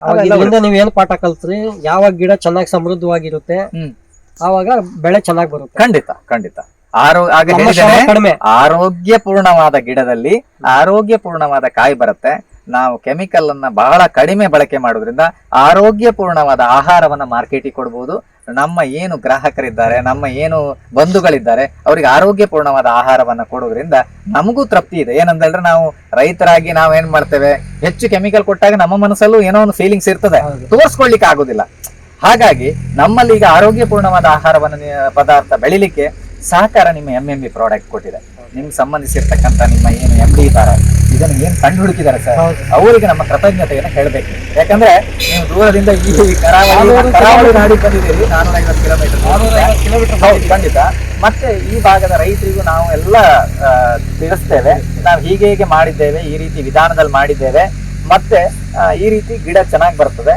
ಅವಾಗ ಇದರಿಂದ ನೀವ್ ಏನ್ ಪಾಠ ಕಲ್ತ್ರಿ, ಯಾವಾಗ ಗಿಡ ಚೆನ್ನಾಗಿ ಸಮೃದ್ಧವಾಗಿರುತ್ತೆ ಆವಾಗ ಬೆಳೆ ಚೆನ್ನಾಗಿ ಬರುತ್ತೆ. ಖಂಡಿತ ಖಂಡಿತ. ಕಡಿಮೆ ಆರೋಗ್ಯಪೂರ್ಣವಾದ ಗಿಡದಲ್ಲಿ ಆರೋಗ್ಯಪೂರ್ಣವಾದ ಕಾಯಿ ಬರುತ್ತೆ. ನಾವು ಕೆಮಿಕಲ್ ಅನ್ನ ಬಹಳ ಕಡಿಮೆ ಬಳಕೆ ಮಾಡೋದ್ರಿಂದ ಆರೋಗ್ಯಪೂರ್ಣವಾದ ಆಹಾರವನ್ನ ಮಾರ್ಕೆಟಿಗೆ ಕೊಡ್ಬೋದು. ನಮ್ಮ ಏನು ಗ್ರಾಹಕರಿದ್ದಾರೆ, ನಮ್ಮ ಏನು ಬಂಧುಗಳಿದ್ದಾರೆ, ಅವರಿಗೆ ಆರೋಗ್ಯಪೂರ್ಣವಾದ ಆಹಾರವನ್ನ ಕೊಡೋದ್ರಿಂದ ನಮಗೂ ತೃಪ್ತಿ ಇದೆ. ಏನಂದ್ರೆ ನಾವು ರೈತರಾಗಿ ನಾವ್ ಏನ್ ಮಾಡ್ತೇವೆ, ಹೆಚ್ಚು ಕೆಮಿಕಲ್ ಕೊಟ್ಟಾಗ ನಮ್ಮ ಮನಸ್ಸಲ್ಲೂ ಏನೋ ಒಂದು ಫೀಲಿಂಗ್ಸ್ ಇರ್ತದೆ, ತೋರ್ಸ್ಕೊಳ್ಲಿಕ್ಕೆ ಆಗೋದಿಲ್ಲ. ಹಾಗಾಗಿ ನಮ್ಮಲ್ಲಿ ಈಗ ಆರೋಗ್ಯಪೂರ್ಣವಾದ ಆಹಾರವನ್ನ ಪದಾರ್ಥ ಬೆಳಿಲಿಕ್ಕೆ ಸಹಕಾರ ನಿಮ್ಮ MMB ಪ್ರಾಡಕ್ಟ್ ಕೊಟ್ಟಿದೆ. ನಿಮ್ಗೆ ಸಂಬಂಧಿಸಿರ್ತಕ್ಕಂಥ ನಿಮ್ಮ ಏನು MD ಇದ್ದಾರೆ, ಇದನ್ನು ಏನ್ ಕಂಡು ಹುಡುಕಿದ್ದಾರೆ ಸರ್, ಅವರಿಗೆ ನಮ್ಮ ಕೃತಜ್ಞತೆಯನ್ನು ಹೇಳಬೇಕು. ಯಾಕಂದ್ರೆ ನೀವು ದೂರದಿಂದ ಈ ಕರಾವಳಿ ನಾಡಿ ಬಂದಿದ್ದೀರಿ, 450 ಕಿಲೋಮೀಟರ್. ಖಂಡಿತ. ಮತ್ತೆ ಈ ಭಾಗದ ರೈತರಿಗೂ ನಾವು ಎಲ್ಲ ತಿಳಿಸ್ತೇವೆ, ನಾವು ಹೀಗೆ ಮಾಡಿದ್ದೇವೆ, ಈ ರೀತಿ ವಿಧಾನದಲ್ಲಿ ಮಾಡಿದ್ದೇವೆ, ಮತ್ತೆ ಈ ರೀತಿ ಗಿಡ ಚೆನ್ನಾಗಿ ಬರ್ತದೆ.